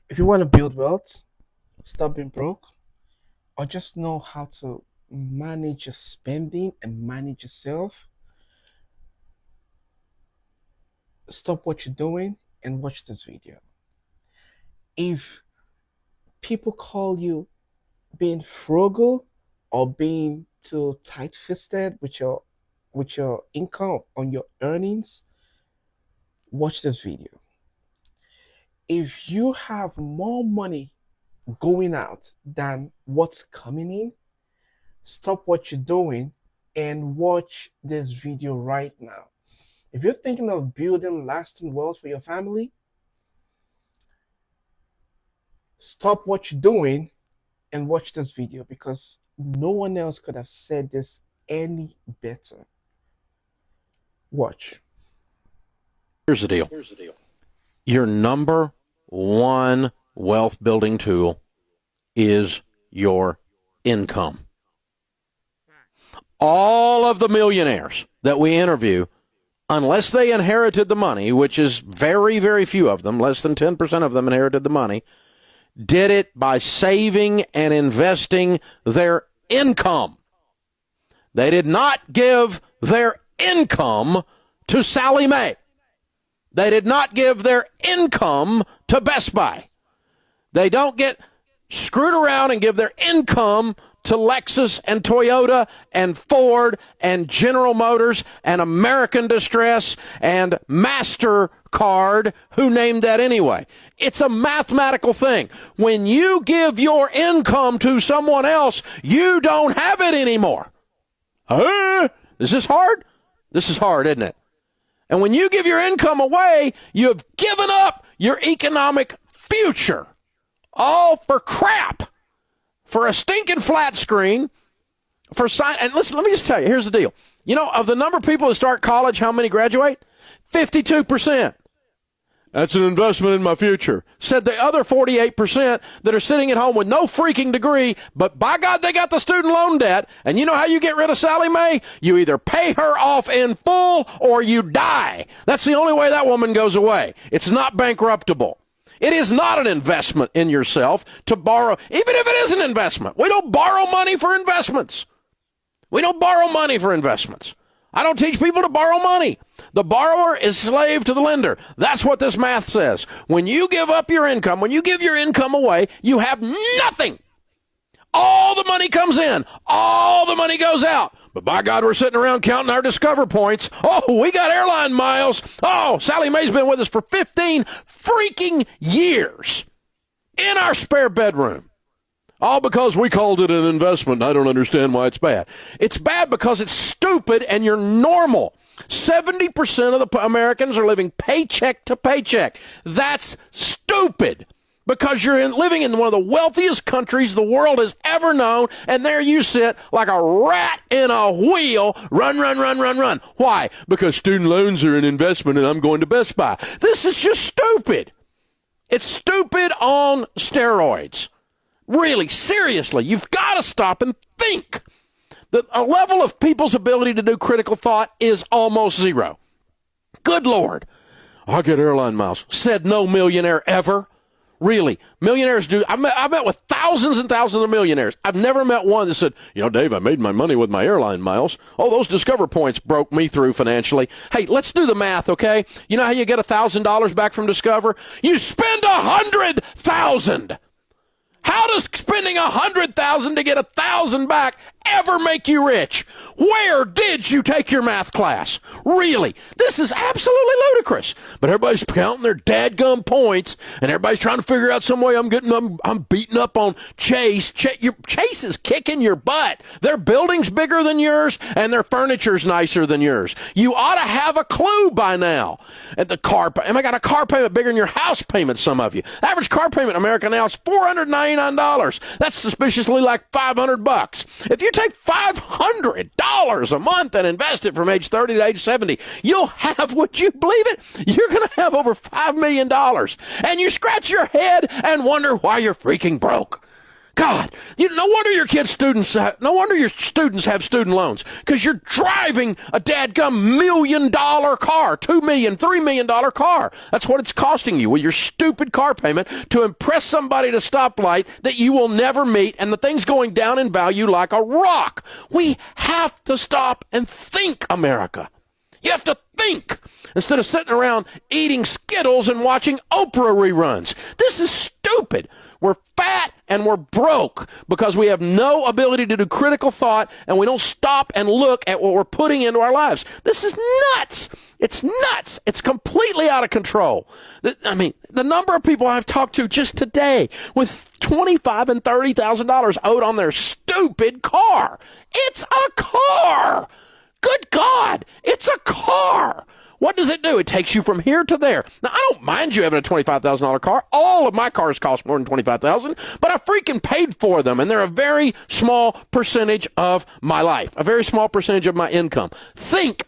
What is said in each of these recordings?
If you want to build wealth, stop being broke, or just know how to manage your spending and manage yourself, stop what you're doing and watch this video. If people call you being frugal or being too tight-fisted with your income on your earnings, watch this video. If you have more money going out than what's coming in, stop what you're doing and watch this video right now. If you're thinking of building lasting wealth for your family, stop what you're doing and watch this video because no one else could have said this any better. Watch. Here's the deal. Your number one wealth building tool is your income. All of the millionaires that we interview, unless they inherited the money, which is very, very few of them, less than 10% of them inherited the money, did it by saving and investing their income. They did not give their income to Sally Mae. They did not give their income to Best Buy. They don't get screwed around and give their income to Lexus and Toyota and Ford and General Motors and American Distress and MasterCard, who named that anyway. It's a mathematical thing. When you give your income to someone else, you don't have it anymore. Is this hard? This is hard, isn't it? And when you give your income away, you have given up your economic future. All for crap. For a stinking flat screen. And listen, let me just tell you, here's the deal. You know, of the number of people that start college, how many graduate? 52%. That's an investment in my future. Said the other 48% that are sitting at home with no freaking degree, but by God, they got the student loan debt. And you know how you get rid of Sally Mae? You either pay her off in full or you die. That's the only way that woman goes away. It's not bankruptable. It is not an investment in yourself to borrow, even if it is an investment. We don't borrow money for investments. We don't borrow money for investments. I don't teach people to borrow money. The borrower is slave to the lender. That's what this math says. When you give up your income, when you give your income away, you have nothing. All the money comes in. All the money goes out. But by God, we're sitting around counting our Discover points. Oh, we got airline miles. Oh, Sally Mae's been with us for 15 freaking years in our spare bedroom. All because we called it an investment. I don't understand why it's bad. It's bad because it's stupid and you're normal. 70% of the Americans are living paycheck to paycheck. That's stupid. Because you're living in one of the wealthiest countries the world has ever known, and there you sit like a rat in a wheel, run. Why? Because student loans are an investment and I'm going to Best Buy. This is just stupid. It's stupid on steroids. Really, seriously, you've got to stop and think. A level of people's ability to do critical thought is almost zero. Good Lord. I'll get airline miles. Said no millionaire ever. Really, millionaires do. I met with thousands and thousands of millionaires. I've never met one that said, you know, Dave, I made my money with my airline miles. Oh, those Discover points broke me through financially. Hey, let's do the math, okay? You know how you get $1,000 back from Discover? You spend $100,000. How does spending $100,000 to get $1,000 back ever make you rich? Where did you take your math class? Really? This is absolutely ludicrous. But everybody's counting their dadgum points, and everybody's trying to figure out some way I'm beating up on Chase. Chase is kicking your butt. Their building's bigger than yours, and their furniture's nicer than yours. You ought to have a clue by now. At the car, I got a car payment bigger than your house payment, some of you. Average car payment in America now is $499. That's suspiciously like $500. If you take $500 a month and invest it from age 30 to age 70, you'll have, would you believe it? You're going to have over $5 million. And you scratch your head and wonder why you're freaking broke. God, no wonder your kids' students. No wonder your students have student loans because you're driving a dadgum $1 million car, $2 million, $3 million car. That's what it's costing you with your stupid car payment to impress somebody at a stoplight that you will never meet, and the thing's going down in value like a rock. We have to stop and think, America. You have to think instead of sitting around eating Skittles and watching Oprah reruns. This is stupid. We're fat and we're broke because we have no ability to do critical thought, and we don't stop and look at what we're putting into our lives. This is nuts. It's nuts. It's completely out of control. I mean, the number of people I've talked to just today with $25,000 and $30,000 owed on their stupid car. It's a car. Good God, it's a car. What does it do? It takes you from here to there. Now, I don't mind you having a $25,000 car. All of my cars cost more than $25,000, but I freaking paid for them, and they're a very small percentage of my life, a very small percentage of my income. Think.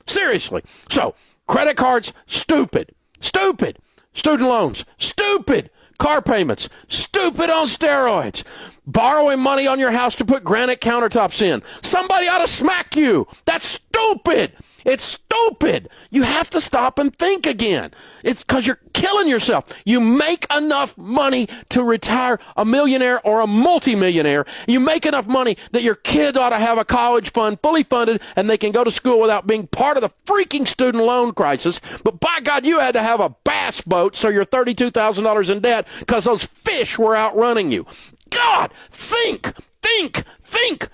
Seriously. So, credit cards, stupid. Stupid. Student loans, stupid. Car payments, stupid on steroids. Borrowing money on your house to put granite countertops in. Somebody ought to smack you. That's stupid. It's stupid. You have to stop and think again. It's because you're killing yourself. You make enough money to retire a millionaire or a multimillionaire. You make enough money that your kid ought to have a college fund fully funded and they can go to school without being part of the freaking student loan crisis. But by God, you had to have a bass boat so you're $32,000 in debt because those fish were outrunning you. God, think.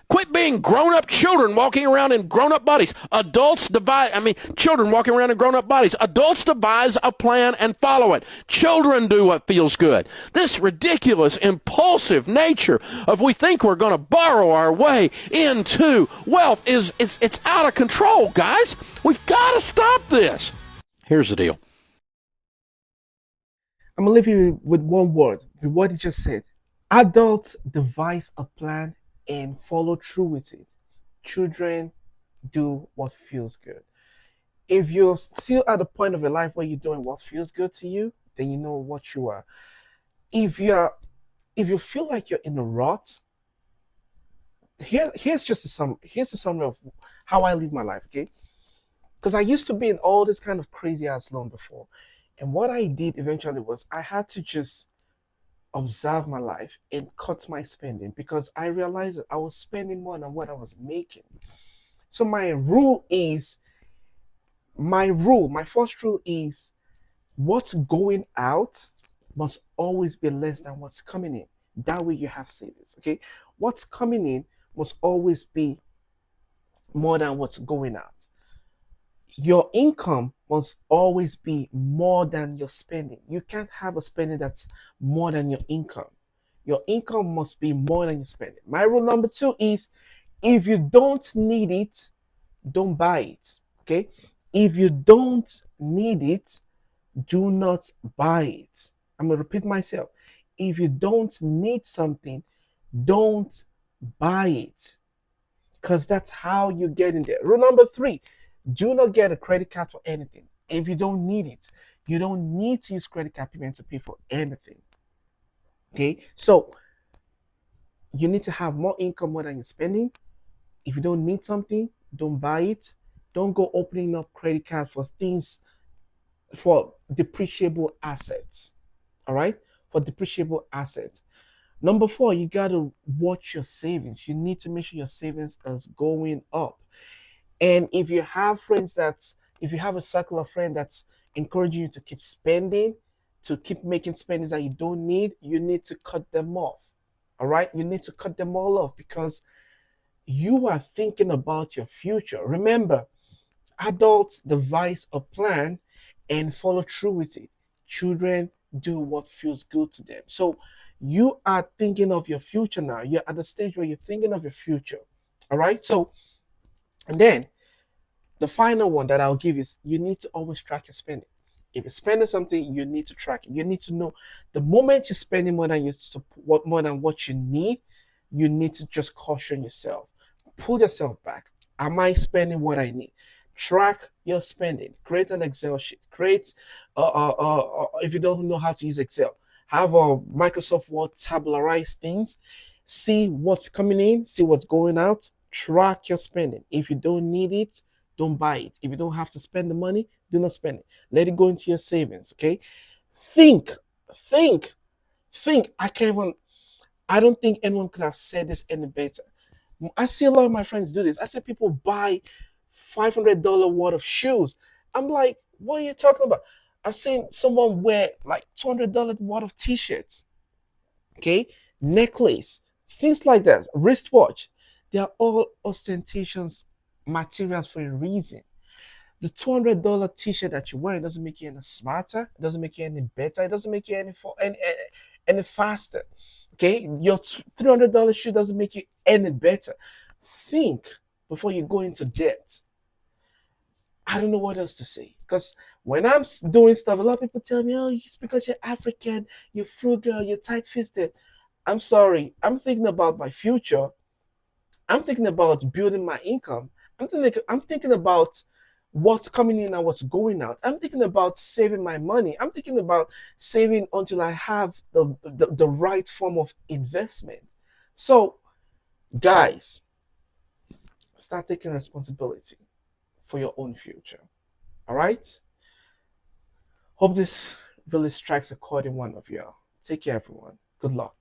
Quit being grown-up children walking around in grown-up bodies. Children walking around in grown-up bodies. Adults devise a plan and follow it. Children do what feels good. This ridiculous, impulsive nature of we think we're going to borrow our way into wealth it's out of control, guys. We've got to stop this. Here's the deal. I'm going to leave you with one word, with what he just said. Adults devise a plan and follow through with it. Children do what feels good. If you're still at the point of your life where you're doing what feels good to you, then you know what you are. If you feel like you're in a rut, here's the summary of how I live my life, okay? Because I used to be in all this kind of crazy ass loan before. And what I did eventually was I had to just observe my life and cut my spending because I realized that I was spending more than what I was making. So my first rule is what's going out must always be less than what's coming in. That way you have savings, okay? What's coming in must always be more than what's going out. Your income must always be more than your spending. You can't have a spending that's more than your income. Your income must be more than your spending. My rule number 2 is if you don't need it, don't buy it. Okay? If you don't need it, do not buy it. I'm going to repeat myself. If you don't need something, don't buy it. Because that's how you get in there. Rule number 3, do not get a credit card for anything. If you don't need it, you don't need to use credit card payment to pay for anything. Okay, so you need to have more income more than you're spending. If you don't need something, don't buy it. Don't go opening up credit card for things for depreciable assets. All right, for depreciable assets. Number 4, you gotta watch your savings. You need to make sure your savings is going up. And if you have if you have a circle of friends that's encouraging you to keep spending, to keep making spendings that you don't need, you need to cut them off. All right? You need to cut them all off because you are thinking about your future. Remember, adults devise a plan and follow through with it. Children do what feels good to them. So you are thinking of your future now. You're at the stage where you're thinking of your future. All right? So, and then the final one that I'll give is you need to always track your spending. If you're spending something, you need to track it. You need to know the moment you're spending more than what you need to just caution yourself. Pull yourself back. Am I spending what I need? Track your spending. Create an Excel sheet. If you don't know how to use Excel, have a Microsoft Word tabularize things, see what's coming in, see what's going out, track your spending. If you don't need it, don't buy it. If you don't have to spend the money, do not spend it. Let it go into your savings, okay? Think, think, think. I don't think anyone could have said this any better. I see a lot of my friends do this. I see people buy $500 worth of shoes. I'm like, what are you talking about? I've seen someone wear like $200 worth of t-shirts, okay, necklace, things like that, wristwatch. They are all ostentatious materials for a reason. The $200 t-shirt that you're wearing doesn't make you any smarter. It doesn't make you any better. It doesn't make you any faster. Okay, your $300 shoe doesn't make you any better. Think before you go into debt. I don't know what else to say because when I'm doing stuff, a lot of people tell me, "Oh, it's because you're African, you're frugal, you're tight-fisted." I'm sorry. I'm thinking about my future. I'm thinking about building my income. I'm thinking about what's coming in and what's going out. I'm thinking about saving my money. I'm thinking about saving until I have the right form of investment. So, guys, start taking responsibility for your own future. All right? Hope this really strikes a chord in one of y'all. Take care, everyone. Good luck.